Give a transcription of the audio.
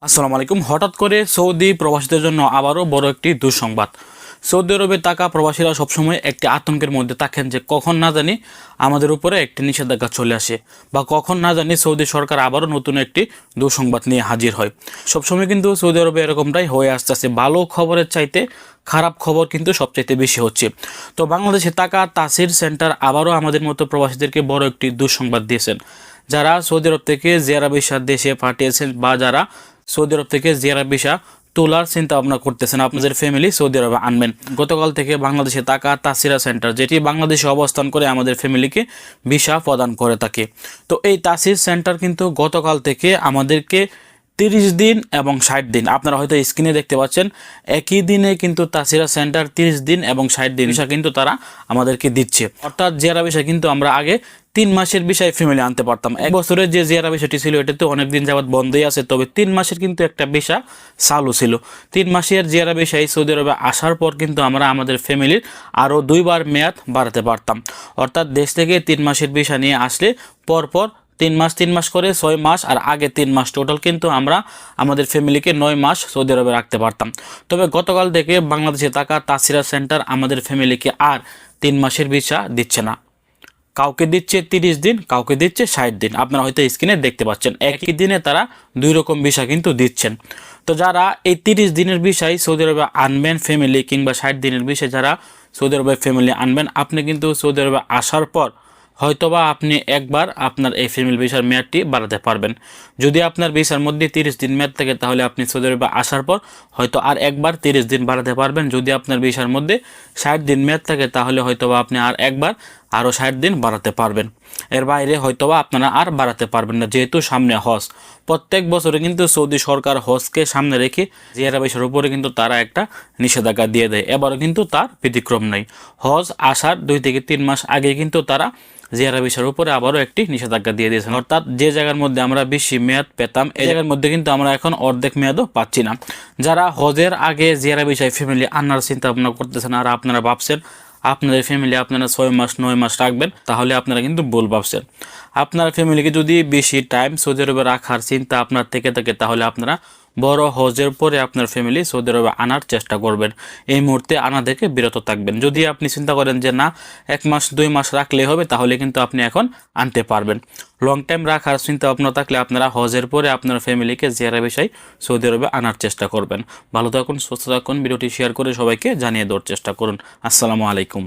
আসসালামু আলাইকুম। হঠাৎ করে সৌদি প্রবাসীদের জন্য আবারও বড় একটি দুঃসংবাদ। সৌদি আরবে থাকা প্রবাসীরা সবসময় একটি আতঙ্কের মধ্যে থাকেন যে কখন না জানি আমাদের উপরে একটি নিষেধাজ্ঞা চলে আসে বা কখন না জানি সৌদি সরকার আবারও নতুন একটি দুঃসংবাদ নিয়ে হাজির হয়। সবসময় কিন্তু সৌদি আরবে এরকমটাই হয়ে আসতেছে, ভালো খবরের চাইতে খারাপ খবর কিন্তু সবচাইতে বেশি হচ্ছে। তো বাংলাদেশে থাকা তাসির সেন্টার আবারও আমাদের মতো প্রবাসীদেরকে বড় একটি দুঃসংবাদ দিয়েছেন। যারা সৌদি আরব থেকে জিয়ারা ভিসা দেশে পাঠিয়েছেন বা যারা সৌদি আরব থেকে জিয়ারা ভিসা তোলার চিন্তা ভাবনা করতেছেন, আপনাদের ফ্যামিলি সৌদি আরবে আনবেন। গতকাল থেকে বাংলাদেশে থাকা তাসিরা সেন্টার, যেটি বাংলাদেশে অবস্থান করে আমাদের ফ্যামিলিকে ভিসা প্রদান করে থাকে। তো এই তাসির সেন্টার কিন্তু গতকাল থেকে আমাদেরকে 30 দিন এবং 60 দিন, আপনারা হয়তো স্ক্রিনে দেখতে পাচ্ছেন, একই দিনে কিন্তু তাসিরা সেন্টার 30 দিন এবং 60 দিন ভিসা কিন্তু তারা আমাদেরকে দিচ্ছে। অর্থাৎ জিয়ারা ভিসা কিন্তু আমরা আগে 3 মাসের বিষয় ফ্যামিলি আনতে পারতাম। এক বছরের যে জিয়ারা ভিসাটি ছিল এটা তো অনেকদিন যাবৎ বন্ধই আছে, তবে 3 মাসের কিন্তু একটা ভিসা চালু ছিল। 3 মাসের জিয়ারা ভিসায় সৌদি আরবে আসার পর কিন্তু আমরা আমাদের ফ্যামিলির আরও 2 বার মেয়াদ বাড়াতে পারতাম। অর্থাৎ দেশ থেকে 3 মাসের ভিসা নিয়ে আসলে পরপর 3 মাস করে 6 মাস আর আগে 3 মাস টোটাল কিন্তু আমরা আমাদের ফ্যামিলিকে 9 মাস সৌদি আরবে রাখতে পারতাম। তবে গতকাল থেকে বাংলাদেশে থাকা তাসিরা সেন্টার আমাদের ফ্যামিলিকে আর 3 মাসের ভিসা দিচ্ছে না। কাউকে দিচ্ছে 30 দিন, কাউকে দিচ্ছে 60 দিন। আপনারা হয়তো স্ক্রিনে দেখতে পাচ্ছেন, একই দিনে তারা 2 রকম ভিসা কিন্তু দিচ্ছেন। তো যারা এই 30 দিনের ভিসায় সৌদি আরবে আনবেন ফ্যামিলি, কিংবা 60 দিনের ভিসায় যারা সৌদি আরবে ফ্যামিলি আনবেন, আপনি কিন্তু সৌদি আরবে আসার পর হয়তোবা আপনি একবার আপনার এই ফ্যামিলি ভিসার মেয়াদটি বাড়াতে পারবেন। যদি আপনার ভিসার মধ্যে 30 দিন মেয়াদ থাকে তাহলে আপনি সৌদি আরবে আসার পর হয়তো আর একবার 30 দিন বাড়াতে পারবেন। যদি আপনার ভিসার মধ্যে 60 দিন মেয়াদ থাকে তাহলে হয়তোবা আপনি আর একবার আরও 60 দিন বাড়াতে পারবেন। এর বাইরে হয়তোবা আপনারা আর বাড়াতে পারবেন না, যেহেতু সামনে হজ। প্রত্যেক বছরে কিন্তু সৌদি সরকার হজকে সামনে রেখে জিয়ারা ভিসার উপরে কিন্তু তারা একটা নিষেধাজ্ঞা দিয়ে দেয়। এবারও কিন্তু তার ব্যতিক্রম নেই। হজ আসার 2 থেকে 3 মাস আগে কিন্তু তারা জিয়ারা ভিসার উপরে আবারও একটি নিষেধাজ্ঞা দিয়ে দিয়েছেন। অর্থাৎ যে জায়গার মধ্যে আমরা বেশি মেয়াদ পেতাম, এই জায়গার মধ্যে কিন্তু আমরা এখন অর্ধেক মেয়াদও পাচ্ছি না। যারা হজের আগে জিয়ারা ভিসায় ফ্যামিলি আনার চিন্তা ভাবনা করতেছেন আর আপনারা ভাবছেন আপনাদের ফ্যামিলি আপনারা 6 মাস 9 মাস রাখবেন, তাহলে আপনারা কিন্তু ভুল ভাবছেন। আপনার ফ্যামিলিকে যদি বেশি টাইম সৌদি আরবে রাখার চিন্তা আপনার থেকে থাকে তাহলে আপনারা বড় হজের পরে আপনার ফ্যামিলি সৌদি আরবে আনার চেষ্টা করবেন। এই মুহূর্তে আনা থেকে বিরত থাকবেন। যদি আপনি চিন্তা করেন যে না 1 মাস 2 মাস রাখলেই হবে, তাহলে কিন্তু আপনি এখন আনতে পারবেন। লং টাইম রাখার চিন্তা ভাবনা থাকলে আপনারা হজের পরে আপনার ফ্যামিলিকে জিয়ারা ভিসায় সৌদি আরবে আনার চেষ্টা করবেন। ভালো থাকুন, সুস্থ থাকুন। ভিডিওটি শেয়ার করে সবাইকে জানিয়ে দেওয়ার চেষ্টা করুন। আসসালামু আলাইকুম।